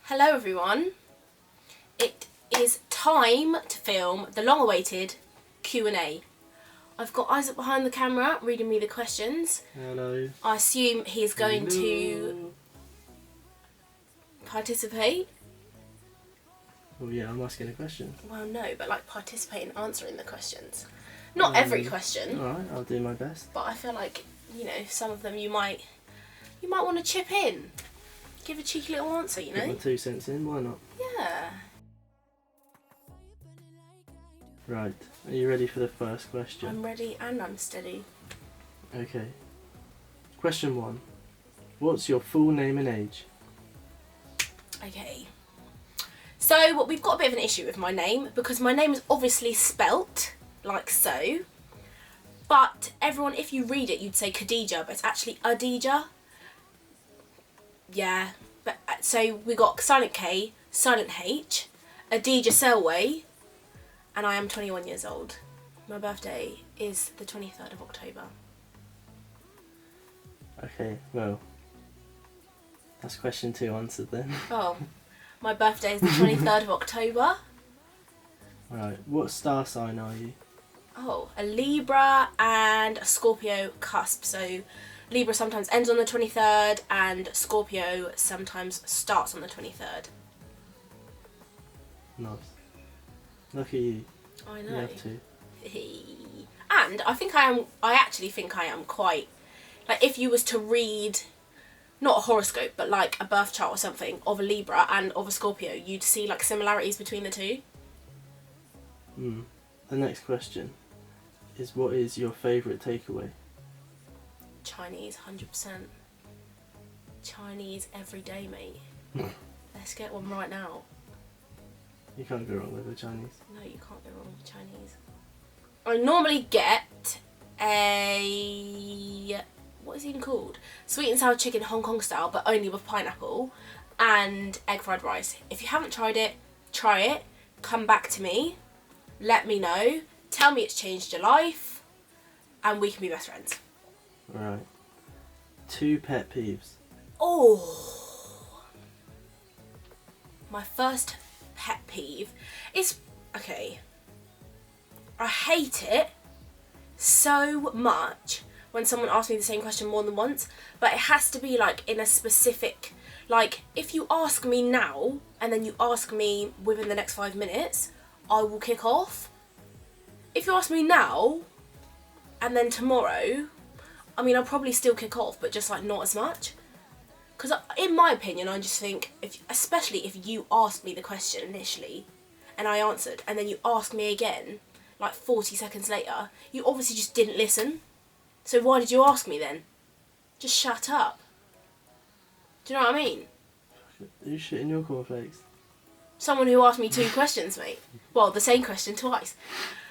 Hello everyone. It is time to film the long-awaited Q&A. I've got Isaac behind the camera reading me the questions. Hello. I assume he's going to participate. Oh yeah, I'm asking a question. Well, no, but like participate in answering the questions. Not every question. Alright, I'll do my best. But I feel like, you know, some of them you might want to chip in. Give a cheeky little answer, you know? Put my 2 cents in, why not? Yeah. Right, are you ready for the first question? I'm ready and I'm steady. Okay. Question 1. What's your full name and age? Okay. So, we've got a bit of an issue with my name because my name is obviously spelt like so. But everyone, if you read it, you'd say Khadija, but it's actually Adija. Yeah, but so we got silent K, silent H, khadijaaselwaay, and I am 21 years old. My birthday is the 23rd of October. Okay, well, that's question 2 answered then. Oh, my birthday is the 23rd of October. Right, what star sign are you? Oh, a Libra and a Scorpio cusp. So Libra sometimes ends on the 23rd and Scorpio sometimes starts on the 23rd. Nice. Lucky you. I know. You have to. And I actually think I am quite, like if you was to read, not a horoscope, but like a birth chart or something of a Libra and of a Scorpio, you'd see like similarities between the two. The next question is, what is your favourite takeaway? Chinese, 100%. Chinese every day, mate. Let's get one right now. You can't go wrong with the Chinese. No, you can't go wrong with Chinese. I normally get a, what is it even called? Sweet and sour chicken Hong Kong style, but only with pineapple and egg fried rice. If you haven't tried it, try it. Come back to me. Let me know. Tell me it's changed your life. And we can be best friends. Right. 2 pet peeves. Oh. My first pet peeve is, okay, I hate it so much when someone asks me the same question more than once, but it has to be like in a specific, like if you ask me now and then you ask me within the next 5 minutes, I will kick off. If you ask me now and then tomorrow, I mean, I'll probably still kick off, but just like not as much. Because in my opinion, I just think, especially if you asked me the question initially and I answered, and then you ask me again like 40 seconds later, you obviously just didn't listen. So why did you ask me then? Just shut up. Do you know what I mean? Are you shitting your cornflakes? Someone who asked me 2 questions, mate. Well, the same question twice.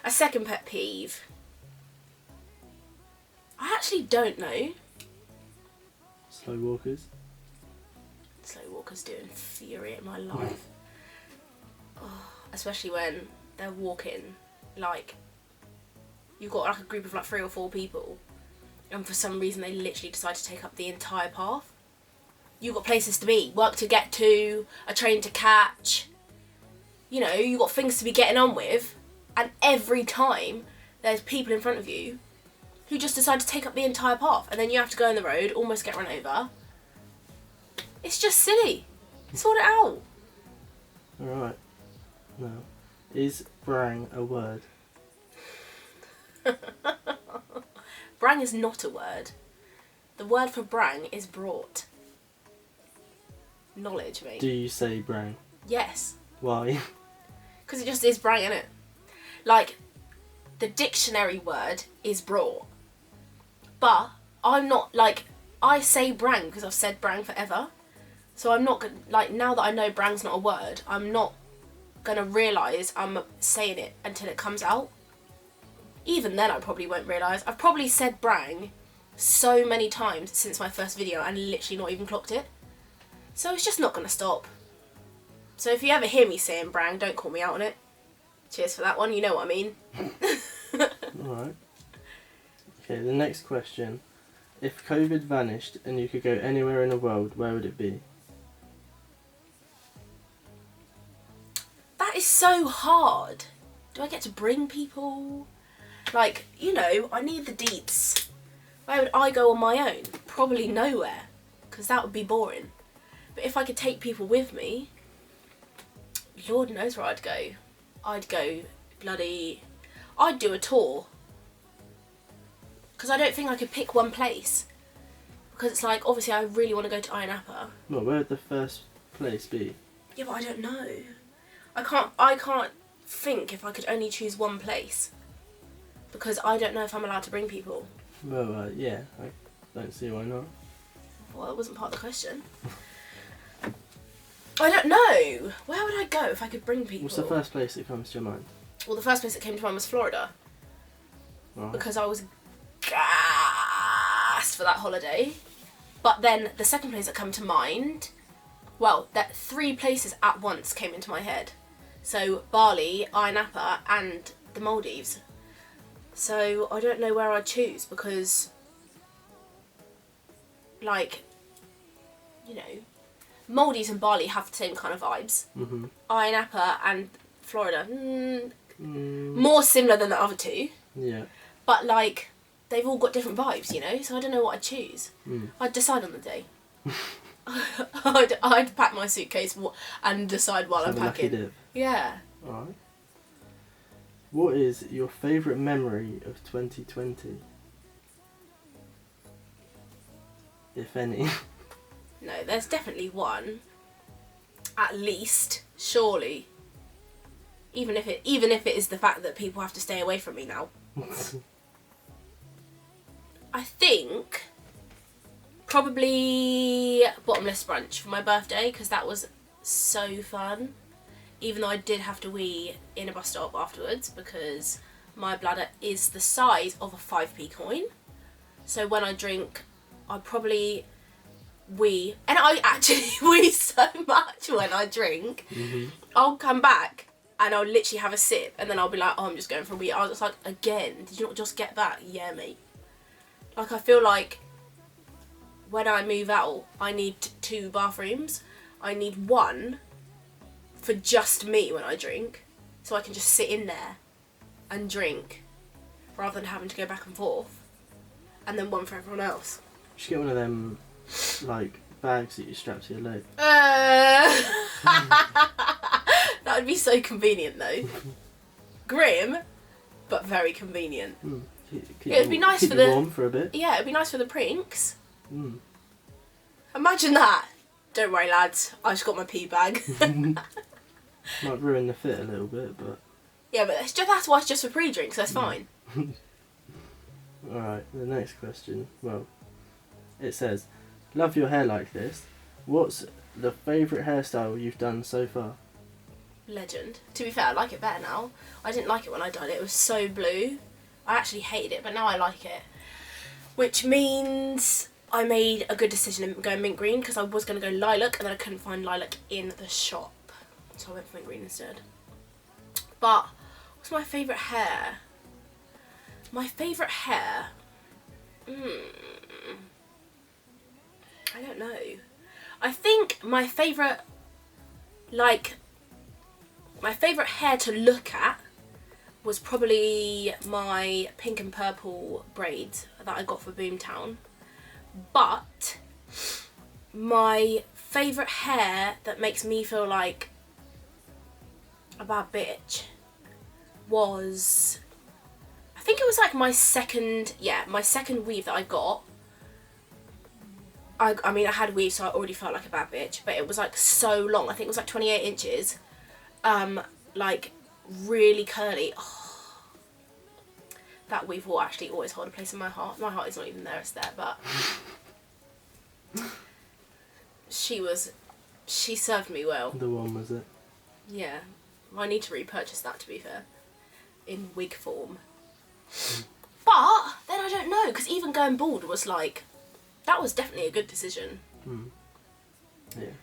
A second pet peeve. I actually don't know. Slow walkers. Slow walkers do infuriate my life. Oh, especially when they're walking, like, you've got like a group of like 3 or 4 people, and for some reason they literally decide to take up the entire path. You've got places to be, work to get to, a train to catch. You know, you've got things to be getting on with, and every time there's people in front of you who just decide to take up the entire path, and then you have to go on the road, almost get run over. It's just silly. Sort it out. Alright. Now, is brang a word? Brang is not a word. The word for brang is brought. Knowledge, mate. Do you say brang? Yes. Why? Because it just is brang, innit? Like, the dictionary word is brought. But I'm not, like, I say brang because I've said brang forever. So I'm not, like, now that I know brang's not a word, I'm not going to realise I'm saying it until it comes out. Even then I probably won't realise. I've probably said brang so many times since my first video and literally not even clocked it. So it's just not going to stop. So if you ever hear me saying brang, don't call me out on it. Cheers for that one, you know what I mean. Alright. Okay, the next question. If COVID vanished and you could go anywhere in the world, where would it be? That is so hard. Do I get to bring people? Like, you know, I need the deets. Where would I go on my own? Probably nowhere, because that would be boring. But if I could take people with me, Lord knows where I'd go. I'd go I'd do a tour. Because I don't think I could pick one place. Because it's like, obviously I really want to go to R.E.N. Well, where would the first place be? Yeah, but I don't know. I can't think if I could only choose one place. Because I don't know if I'm allowed to bring people. Well, yeah, I don't see why not. Well, that wasn't part of the question. I don't know. Where would I go if I could bring people? What's the first place that comes to your mind? Well, the first place that came to mind was Florida. Right. Because I was gassed for that holiday. But then the second place that came to mind, well, that 3 places at once came into my head. So Bali, Ayia Napa, and the Maldives. So I don't know where I'd choose because, like, you know, Maldives and Bali have the same kind of vibes. Mm-hmm. Ayia Napa and Florida, more similar than the other 2. Yeah. But, like, they've all got different vibes, you know, so I don't know what I'd choose. I'd decide on the day. I'd pack my suitcase and decide while I'm packing. Yeah. Alright. What is your favourite memory of 2020? If any. No, there's definitely one. At least, surely. Even if it is the fact that people have to stay away from me now. I think probably bottomless brunch for my birthday because that was so fun. Even though I did have to wee in a bus stop afterwards because my bladder is the size of a 5p coin. So when I drink, I probably wee, and I actually wee so much when I drink. Mm-hmm. I'll come back and I'll literally have a sip and then I'll be like, oh, I'm just going for a wee. I was just like, again, did you not just get that? Yeah, mate. Like, I feel like when I move out, I need 2 bathrooms. I need one for just me when I drink, so I can just sit in there and drink rather than having to go back and forth, and then one for everyone else. You should get one of them, like, bags that you strap to your leg. That would be so convenient though. Grim, but very convenient. It'd be nice for the warm for a bit. Yeah, it'd be nice for the prinks. Mm. Imagine that. Don't worry, lads. I just got my pee bag. Might ruin the fit a little bit, but yeah, but that's why it's just for pre-drinks. That's fine. Alright, the next question. Well, it says, "Love your hair like this. What's the favourite hairstyle you've done so far?" Legend. To be fair, I like it better now. I didn't like it when I dyed it. It was so blue. I actually hated it, but now I like it. Which means I made a good decision in going mint green because I was going to go lilac and then I couldn't find lilac in the shop. So I went for mint green instead. But what's my favourite hair? My favourite hair? I don't know. I think my favourite hair to look at was probably my pink and purple braids that I got for Boomtown. But my favourite hair that makes me feel like a bad bitch was, I think it was like my second weave that I got. I mean, I had weave, so I already felt like a bad bitch, but it was like so long. I think it was like 28 inches. Like really curly. Oh, that weave will actually always hold a place in my heart. My heart is not even there, it's there, but she served me well. The one, was it? Yeah. I need to repurchase that, to be fair, in wig form. But then I don't know, because even going bald was like, that was definitely a good decision. Yeah.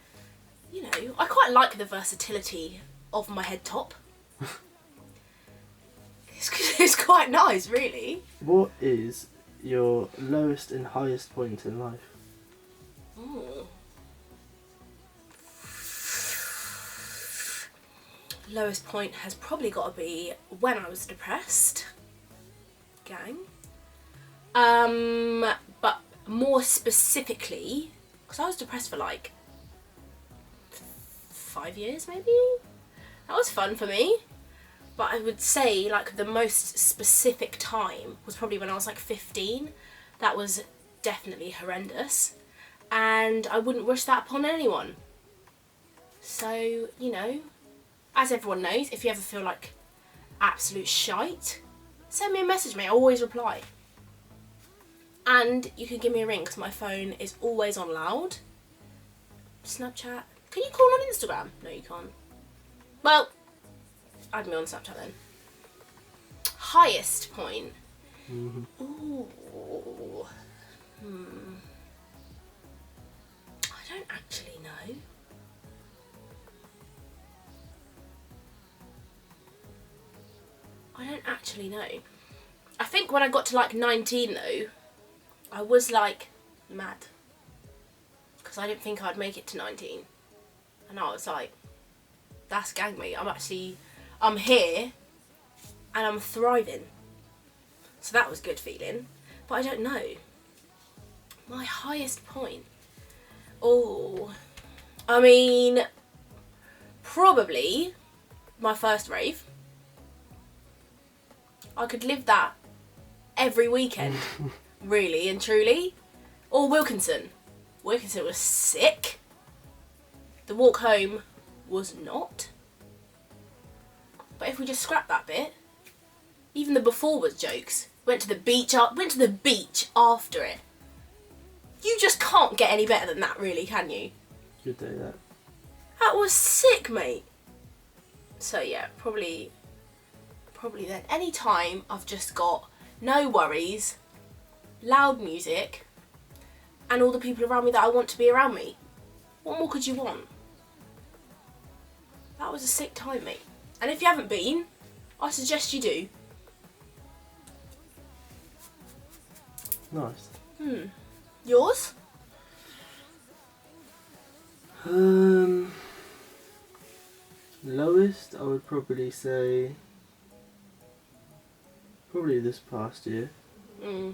You know, I quite like the versatility of my head top. It's quite nice, really. What is your lowest and highest point in life? Ooh. lowest point has probably got to be when I was depressed. Gang. But more specifically, because I was depressed for like 5 years maybe. That was fun for me. But I would say like the most specific time was probably when I was like 15. That was definitely horrendous. And I wouldn't wish that upon anyone. So, you know, as everyone knows, if you ever feel like absolute shite, send me a message, mate. I always reply. And you can give me a ring because my phone is always on loud. Snapchat. Can you call on Instagram? No, you can't. Well, add me on Snapchat then. Highest point. Mm-hmm. Ooh. I don't actually know. I don't actually know. I think when I got to like 19 though, I was like mad. Because I didn't think I'd make it to 19. And I was like, that's gang mate. I'm here and I'm thriving. So that was good feeling. But I don't know. My highest point. Oh, I mean, probably my first rave. I could live that every weekend, really and truly. Or Wilkinson. Wilkinson was sick. The walk home was not. But if we just scrap that bit, even the before was jokes. Went to the beach after it. You just can't get any better than that, really, can you? Good day, that. That was sick, mate. So yeah, probably then. Any time I've just got no worries, loud music, and all the people around me that I want to be around me. What more could you want? That was a sick time, mate. And if you haven't been, I suggest you do. Nice. Yours? Lowest, I would probably say, probably this past year. I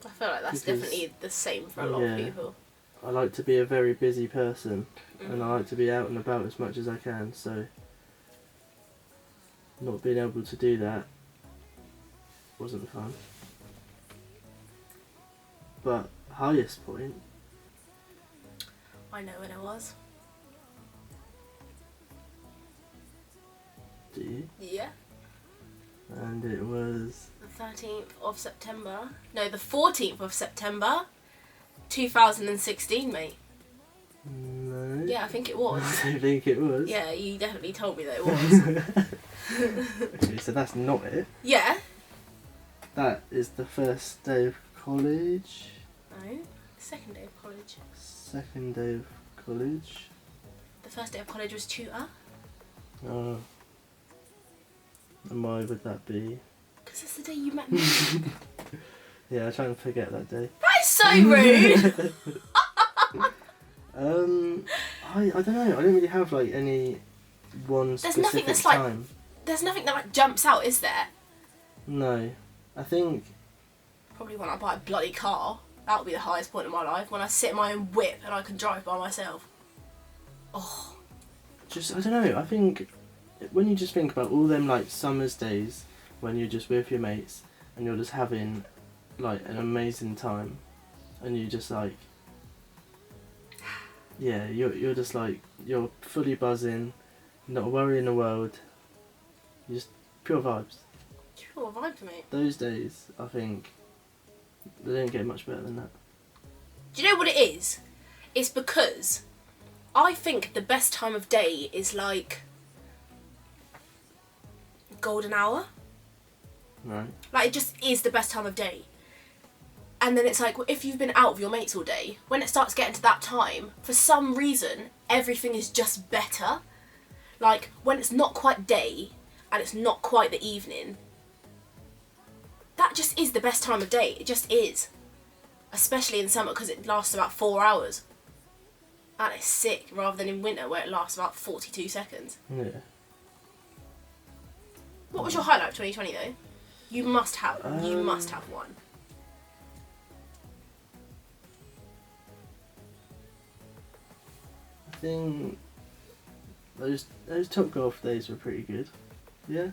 feel like that's Because, definitely the same for a lot of people. I like to be a very busy person, and I like to be out and about as much as I can, so not being able to do that wasn't fun. But highest point, I know when it was. do you? Yeah. And it was The 13th of September. No, the 14th of September, 2016, mate. no. Yeah, I think it was. I don't think it was. Yeah, you definitely told me that it was. Okay, so that's not it. Yeah. That is the first day of college. No, second day of college. Second day of college. The first day of college was tutor. Oh. And why would that be? Because that's the day you met me. Yeah, I try and forget that day. That is so rude! I don't know. I don't really have like any one specific nothing that's time. There's nothing that like jumps out, is there? No, I think Probably when I buy a bloody car. That would be the highest point of my life. When I sit in my own whip and I can drive by myself. Oh. just I don't know. I think when you just think about all them like summer's days when you're just with your mates and you're just having like an amazing time, and you just like, yeah, you're just like, you're fully buzzing, not a worry in the world, you just pure vibes. Pure vibes, mate. Those days, I think, they don't get much better than that. Do you know what it is? It's because I think the best time of day is like golden hour. Right. Like, it just is the best time of day. And then it's like, if you've been out with your mates all day, when it starts getting to that time, for some reason, everything is just better. Like, when it's not quite day, and it's not quite the evening, that just is the best time of day. It just is. Especially in summer, because it lasts about 4 hours. And it's sick, rather than in winter where it lasts about 42 seconds. Yeah. What was your highlight of 2020 though? You must have one. I think those Top Golf days were pretty good. Yeah.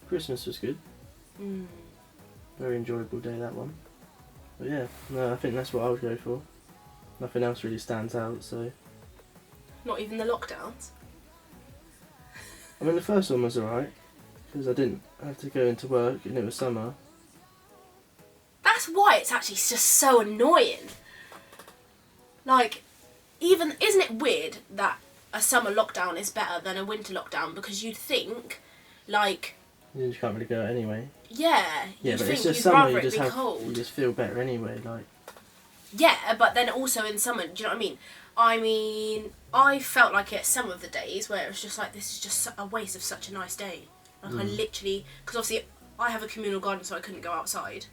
Christmas was good. Very enjoyable day, that one. But yeah, no, I think that's what I would go for. Nothing else really stands out, so... Not even the lockdowns? I mean, the first one was alright, because I didn't have to go into work and it was summer. That's why it's actually just so annoying. Like, even... Isn't it weird that a summer lockdown is better than a winter lockdown? Because you'd think, like... You just can't really go out anyway. Yeah, Yeah, you'd but think it's just you'd summer, rather it be cold. you just feel better anyway, like... Yeah, but then also in summer, do you know what I mean? I mean, I felt like it some of the days where it was just like, this is just a waste of such a nice day. Like I literally, because obviously I have a communal garden so I couldn't go outside.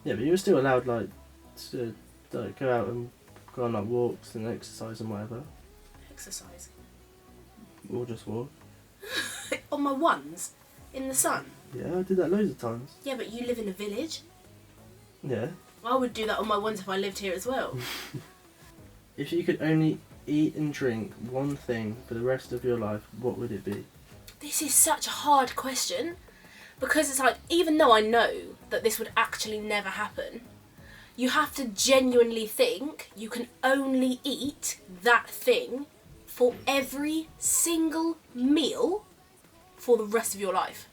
Yeah, but you were still allowed like to like, go out and go on like walks and exercise and whatever. Exercise. Or just walk. On my ones? In the sun? Yeah, I did that loads of times. Yeah, but you live in a village. Yeah. I would do that on my ones if I lived here as well. If you could only eat and drink one thing for the rest of your life, what would it be? This is such a hard question. Because it's like, even though I know that this would actually never happen, you have to genuinely think you can only eat that thing for every single meal for the rest of your life.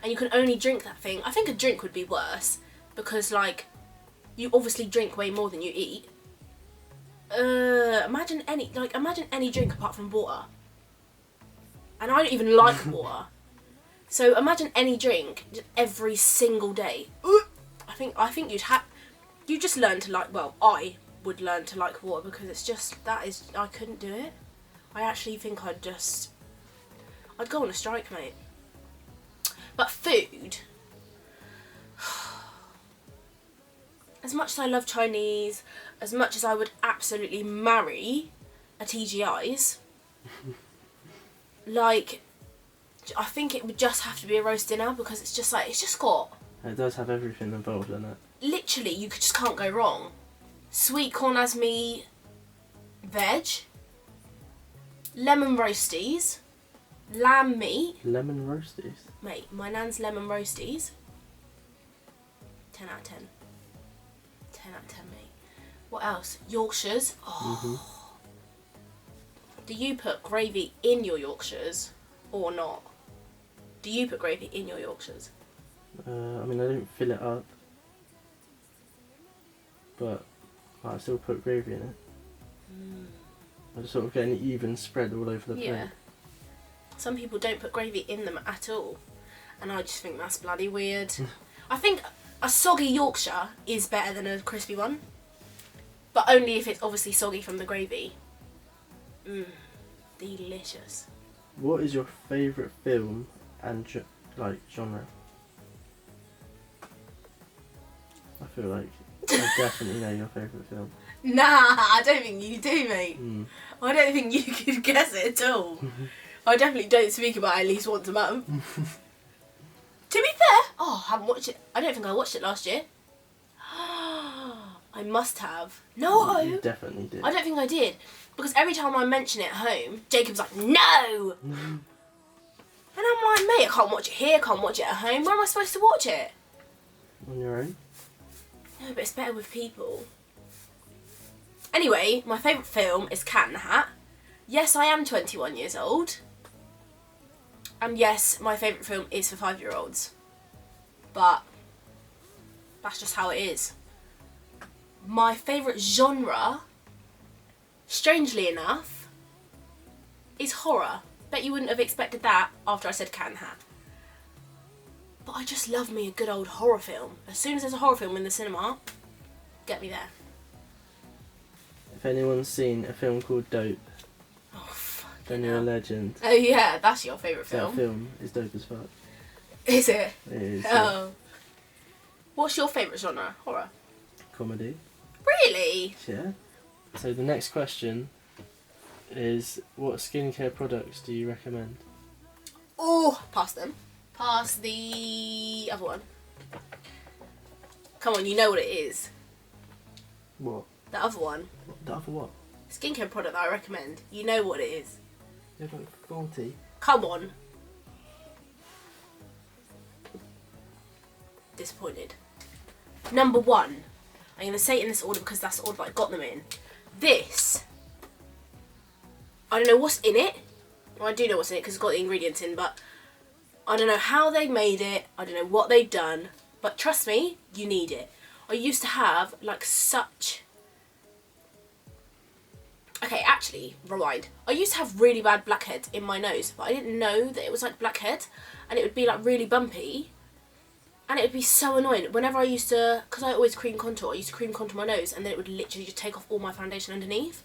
And you can only drink that thing. I think a drink would be worse because, like, you obviously drink way more than you eat. Imagine any drink apart from water. And I don't even like water. So imagine any drink every single day. I think you just learn to like, well, I would learn to like water because it's just, I couldn't do it. I actually think I'd go on a strike, mate. But food, as much as I love Chinese, as much as I would absolutely marry a TGI's, like, I think it would just have to be a roast dinner because it's just got... It does have everything involved in it. Literally, you just can't go wrong. Sweet corn as me veg, lemon roasties, lamb meat. Lemon roasties? Mate, my nan's lemon roasties. 10 out of 10. 10 out of 10, mate. What else? Yorkshires. Oh. Do you put gravy in your Yorkshires or not? Do you put gravy in your Yorkshires? I mean, I don't fill it up. But I still put gravy in it. I just sort of get an even spread all over the plate. Yeah. Some people don't put gravy in them at all. And I just think that's bloody weird. I think a soggy Yorkshire is better than a crispy one. But only if it's obviously soggy from the gravy. Delicious. What is your favourite film and genre? I feel like I definitely know your favourite film. Nah, I don't think you do, mate. I don't think you could guess it at all. I definitely don't speak about it at least once a month. To be fair, I haven't watched it. I don't think I watched it last year. I must have. No! You definitely did. I don't think I did. Because every time I mention it at home, Jacob's like, no! And I'm like, mate, I can't watch it here, I can't watch it at home. Where am I supposed to watch it? On your own? No, but it's better with people. Anyway, my favourite film is Cat in the Hat. Yes, I am 21 years old. And yes, my favourite film is for 5-year-olds. But that's just how it is. My favourite genre, strangely enough, is horror. Bet you wouldn't have expected that after I said Cat in the Hat. But I just love me a good old horror film. As soon as there's a horror film in the cinema, get me there. If anyone's seen a film called Dope, Oh, fuck. then you're a legend. Oh yeah, that's your favourite That film. film is dope as fuck. Is it? It is. Oh. What's your favourite genre? Horror. Comedy. Really? Yeah. So the next question is, what skincare products do you recommend? Oh, pass them. Pass the other one. Come on, you know what it is. What? The other one. The other what? Skincare product that I recommend. You know what it is. Yeah, but 40. Come on. Disappointed. Number 1. I'm going to say it in this order because that's the order that I got them in. This. I don't know what's in it. Well, I do know what's in it because it's got the ingredients in, but I don't know how they made it. I don't know what they've done. But trust me, you need it. I used to have like such... Okay, actually, rewind. I used to have really bad blackheads in my nose, but I didn't know that it was like blackhead, and it would be like really bumpy, and it would be so annoying. Whenever I used to, because I always cream contour, I used to cream contour my nose, and then it would literally just take off all my foundation underneath,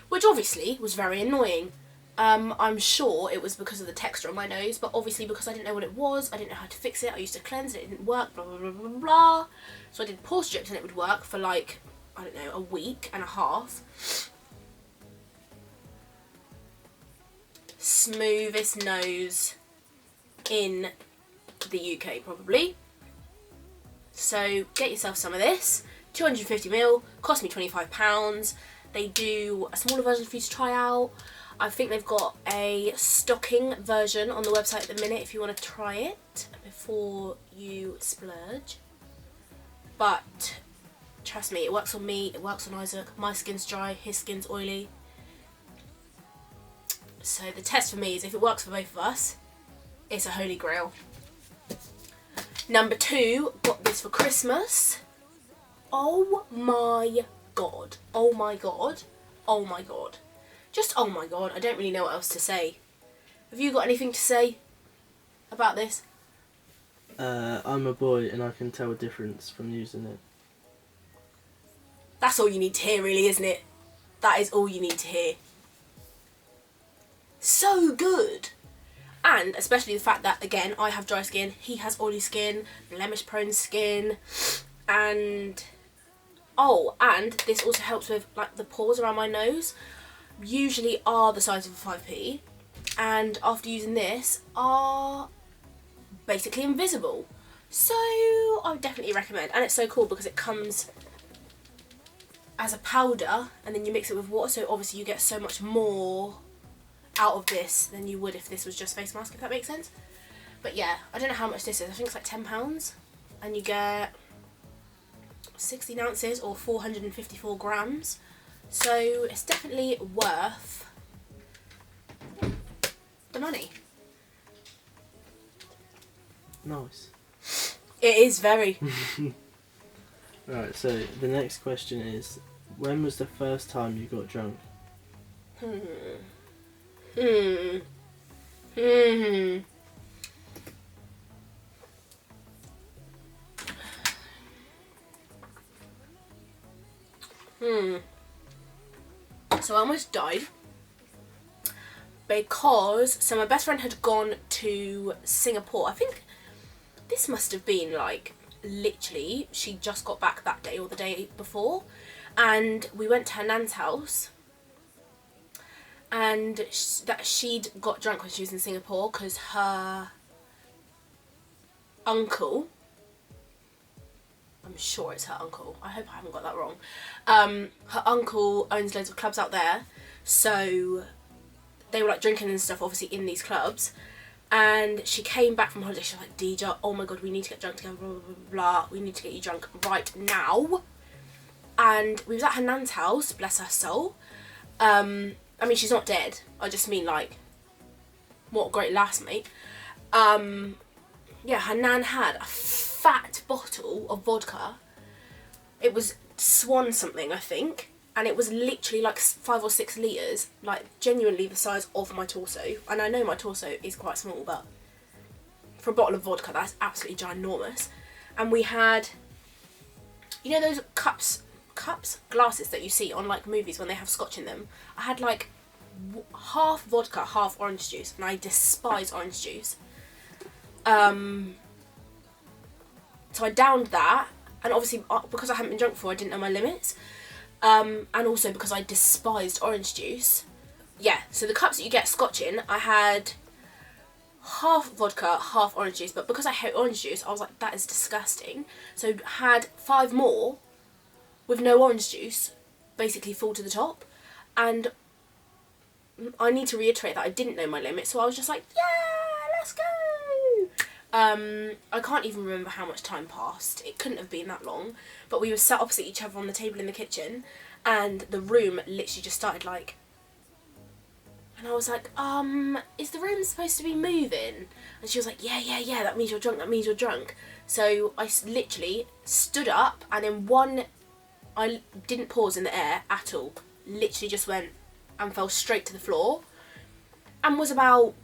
which obviously was very annoying. I'm sure it was because of the texture on my nose, but obviously because I didn't know what it was, I didn't know how to fix it, I used to cleanse it, it didn't work, blah, blah, blah, blah, blah. So I did pore strips and it would work for like, I don't know, a week and a half. Smoothest nose in the UK probably. So get yourself some of this. 250ml, cost me £25. They do a smaller version for you to try out. I think they've got a stocking version on the website at the minute if you want to try it before you splurge. But trust me, it works on me, it works on Isaac. My skin's dry, his skin's oily. So the test for me is if it works for both of us, it's a holy grail. Number 2, got this for Christmas. Oh my god. Oh my god. Oh my god. Just oh my god, I don't really know what else to say. Have you got anything to say about this? I'm a boy and I can tell a difference from using it. That's all you need to hear really, isn't it? That is all you need to hear. So good. And especially the fact that, again, I have dry skin, he has oily skin, blemish prone skin, and oh, and this also helps with like the pores around my nose. Usually are the size of a 5p, and after using this are basically invisible. So I would definitely recommend, and it's so cool because it comes as a powder and then you mix it with water, so obviously you get so much more out of this than you would if this was just face mask, if that makes sense. But yeah, I don't know how much this is. I think it's like £10 and you get 16 ounces or 454 grams. So it's definitely worth the money. Nice. It is very. Right, so the next question is, when was the first time you got drunk? So I almost died because my best friend had gone to Singapore. I think this must have been like literally she just got back that day or the day before, and we went to her nan's house, and she'd got drunk when she was in Singapore because her uncle, I'm sure it's her uncle, I hope I haven't got that wrong, her uncle owns loads of clubs out there, so they were like drinking and stuff obviously in these clubs, and she came back from holiday, she was like, Khadija, oh my god, we need to get drunk together, blah, blah, blah, blah, we need to get you drunk right now. And we was at her nan's house, bless her soul. I mean, she's not dead, I just mean like, what a great lass, mate. Yeah, her nan had a fat bottle of vodka. It was Swan something, I think, and it was literally like 5 or 6 litres, like genuinely the size of my torso. And I know my torso is quite small, but for a bottle of vodka, that's absolutely ginormous. And we had, you know those glasses that you see on like movies when they have scotch in them? I had like half vodka, half orange juice, and I despise orange juice. So I downed that, and obviously because I hadn't been drunk before, I didn't know my limits. And also because I despised orange juice. Yeah, so the cups that you get scotch in, I had half vodka, half orange juice, but because I hate orange juice, I was like, that is disgusting. So had 5 more with no orange juice, basically full to the top. And I need to reiterate that I didn't know my limit, so I was just like, yeah, let's go. I can't even remember how much time passed. It couldn't have been that long, but we were sat opposite each other on the table in the kitchen, and the room literally just started like, and I was like, is the room supposed to be moving? And she was like, yeah, that means you're drunk, that means you're drunk. So I literally stood up, and in one, I didn't pause in the air at all, literally just went and fell straight to the floor, and was about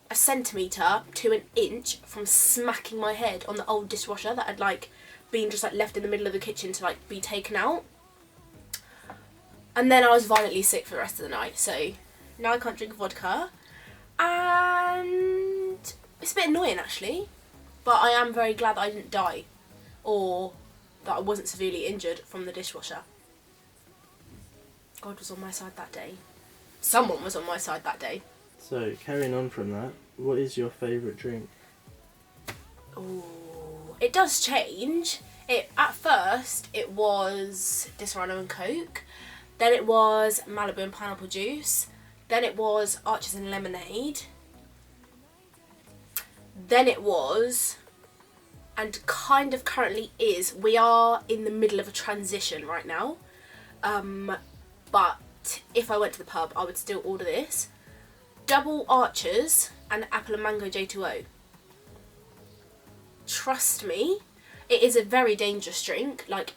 a centimetre to an inch from smacking my head on the old dishwasher that had like been just like left in the middle of the kitchen to like be taken out. And then I was violently sick for the rest of the night, so now I can't drink vodka, and it's a bit annoying actually, but I am very glad that I didn't die, or that I wasn't severely injured from the dishwasher. God was on my side that day. Someone was on my side that day. So, carrying on from that, what is your favourite drink? Ooh, it does change. At first, it was Disaronno and Coke. Then it was Malibu and pineapple juice. Then it was Arches and lemonade. Then it was, and kind of currently is, we are in the middle of a transition right now. But if I went to the pub, I would still order this. Double Archers and apple and mango J2O. Trust me, it is a very dangerous drink. Like,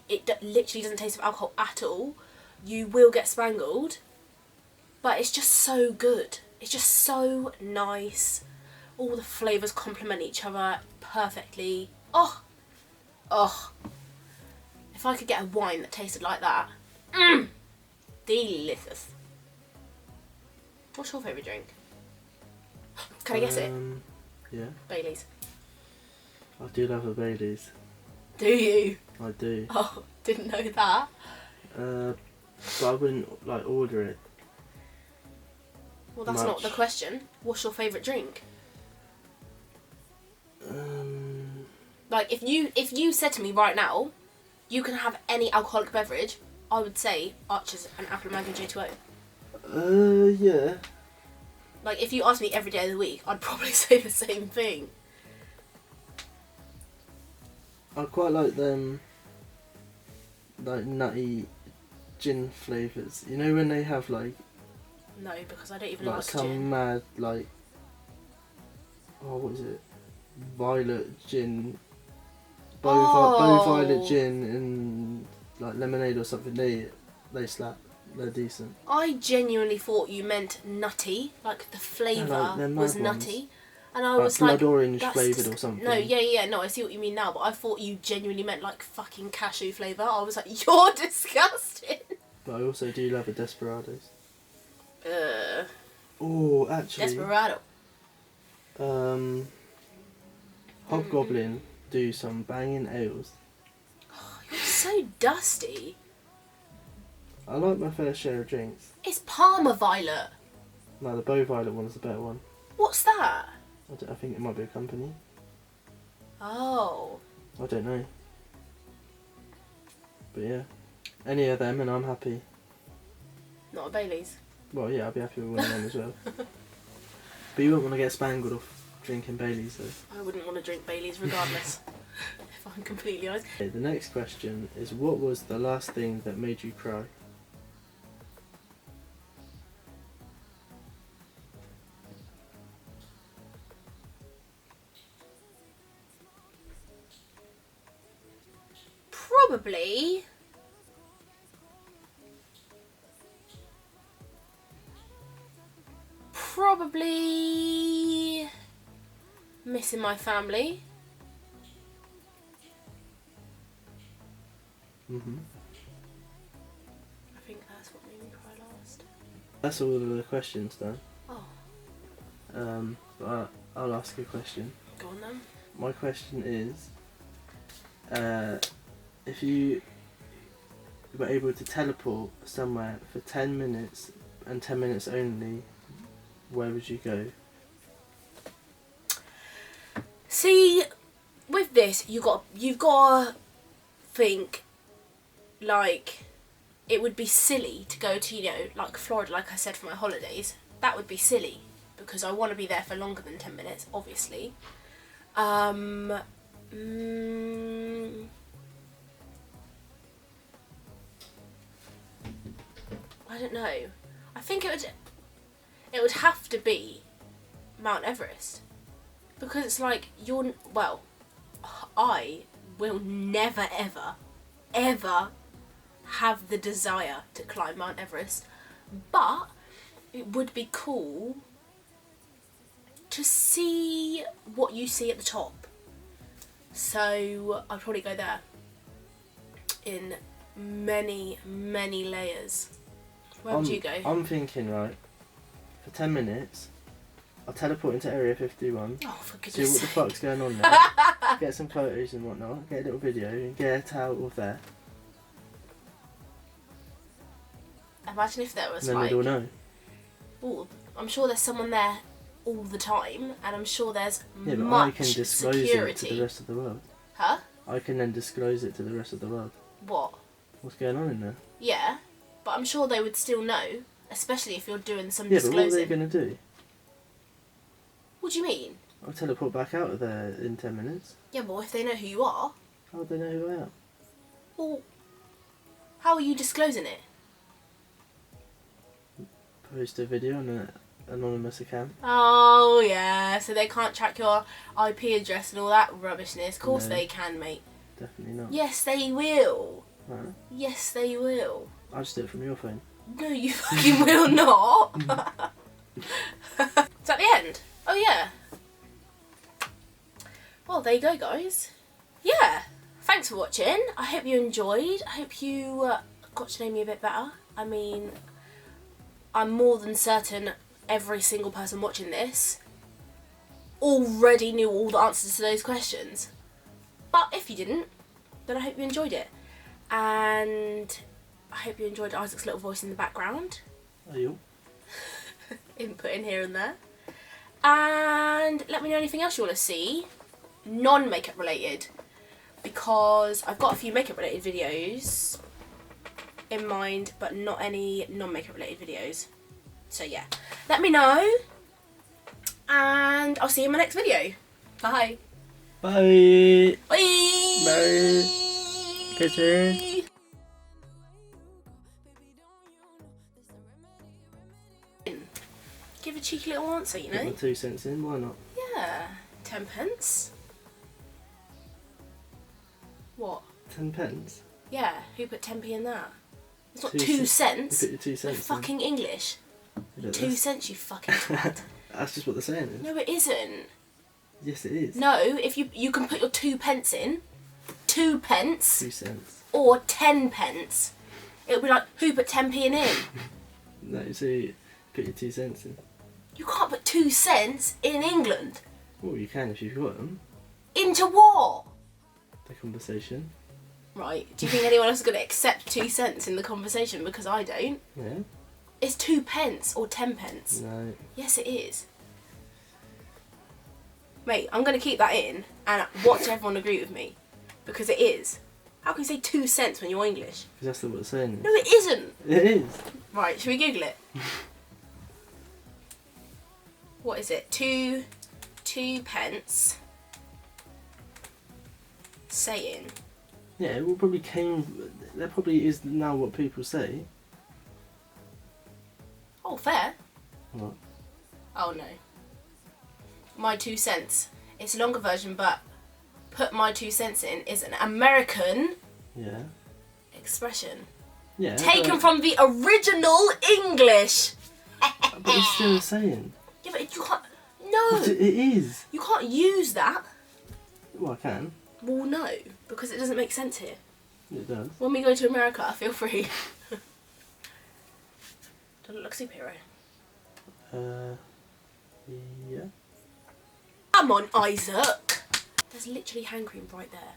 it literally doesn't taste of alcohol at all. You will get spangled, but it's just so good. It's just so nice. All the flavours complement each other perfectly. Oh. If I could get a wine that tasted like that. Delicious. What's your favourite drink? Can I guess it? Yeah. Baileys. I do love a Baileys. Do you? I do. Oh, didn't know that. But I wouldn't like order it. Well, that's not the question. What's your favourite drink? Like, if you said to me right now, you can have any alcoholic beverage, I would say Archers and apple and mango J2O. Yeah. Like, if you asked me every day of the week, I'd probably say the same thing. I quite like them, like nutty gin flavours. You know when they have like... No, because I don't even like like some gin. mad, like... Oh, what is it? Violet gin. Bow violet gin and like lemonade or something. They slap. They're decent. I genuinely thought you meant nutty, like the flavour they're was mad nutty. ones. And I was like, blood orange that's flavoured or something. No, yeah, no, I see what you mean now, but I thought you genuinely meant like fucking cashew flavour. I was like, you're disgusting. But I also do love a Desperados. Uh, Oh, actually. Desperado. Hobgoblin do some banging ales. Oh, you're so dusty. I like my fair share of drinks. It's Parma Violet. No, the Bow Violet one's the better one. What's that? I think it might be a company. Oh. I don't know. But yeah. Any of them and I'm happy. Not a Baileys. Well, yeah, I'll be happy with one of them as well. But you won't want to get spangled off drinking Baileys though. I wouldn't want to drink Baileys regardless. If I'm completely honest. Okay, the next question is, what was the last thing that made you cry? Probably missing my family. I think that's what made me cry last. That's all of the questions done. Oh. But I'll ask a question. Go on then. My question is, if you were able to teleport somewhere for 10 minutes and 10 minutes only, where would you go? See, with this, you've got to think, like, it would be silly to go to, you know, like Florida, like I said, for my holidays. That would be silly, because I want to be there for longer than 10 minutes, obviously. I don't know. I think it would have to be Mount Everest, because it's like I will never ever have the desire to climb Mount Everest, but it would be cool to see what you see at the top. So I'd probably go there in many layers. Where would you go? I'm thinking, right, for 10 minutes, I'll teleport into Area 51. Oh, for goodness See what the sake. fuck's going on there. Get some photos and whatnot. Get a little video and get out of there. Imagine if there was And then like... they'd all know. Ooh, I'm sure there's someone there all the time, and I'm sure there's Yeah, but much I can disclose security. it to the rest of the world. Huh? I can then disclose it to the rest of the world. What? What's going on in there? Yeah, but I'm sure they would still know, especially if you're doing some Yeah, but disclosing. what are they going to do? What do you mean? I'll teleport back out of there in 10 minutes. Yeah, but if they know who you are, How would they know who I am? well, how are you disclosing it? Post a video on an anonymous account. Oh, yeah, so they can't track your IP address and all that rubbishness. Of course No. they can, mate. Definitely not. Yes, they will. Right. Yes, they will. I'll just do it from your phone. No, you fucking will not. Is that the end? Oh, yeah. Well, there you go, guys. Yeah. Thanks for watching. I hope you enjoyed. I hope you got to know me a bit better. I mean, I'm more than certain every single person watching this already knew all the answers to those questions. But if you didn't, then I hope you enjoyed it. And I hope you enjoyed Isaac's little voice in the background. Are you? Input in here and there. And let me know anything else you want to see, non-makeup related, because I've got a few makeup related videos in mind, but not any non-makeup related videos. So yeah, let me know, and I'll see you in my next video. Bye. Bye. Bye. Bye. Kisses. Give a cheeky little answer, you Put my know? 2 cents in, why not? Yeah, 10 pence. What? 10 pence? Yeah, who put 10p in that? It's not 2 2 You cents. put your 2 We're cents in. fucking English. You don't 2 know. cents, you fucking twat. That's just what they're saying. Is. No, it isn't. Yes, it is. No, if you can put your 2 pence in, 2 pence 2 cents. or 10 pence. It'll be like, who put 10p in? No, so you put your 2 cents in. You can't put 2 cents in England. Well, you can if you've got them. Into what? The conversation. Right, do you think anyone else is going to accept 2 cents in the conversation? Because I don't. Yeah. It's 2 pence or 10 pence. No. Yes, it is. Mate, I'm going to keep that in and watch everyone agree with me. Because it is. How can you say 2 cents when you're English? Because that's what it's saying. No, it isn't. It is. Right, should we Google it? What is it? 2 pence saying. Yeah, it will probably came. That probably is now what people say. Oh, fair. What? Oh no. My 2 cents. It's a longer version, but put my 2 cents in is an American Yeah. expression. Yeah. Taken from the original English. But it's still saying. Yeah, but you can't. No. But it is. You can't use that. Well, I can. Well, no, because it doesn't make sense here. It does. When we go to America, feel free. Doesn't it look superhero? Yeah. Come on, Isaac. There's literally hand cream right there.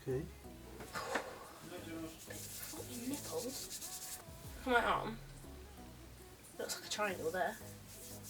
Okay. Fucking nipples. Look at my arm. Looks like a triangle there.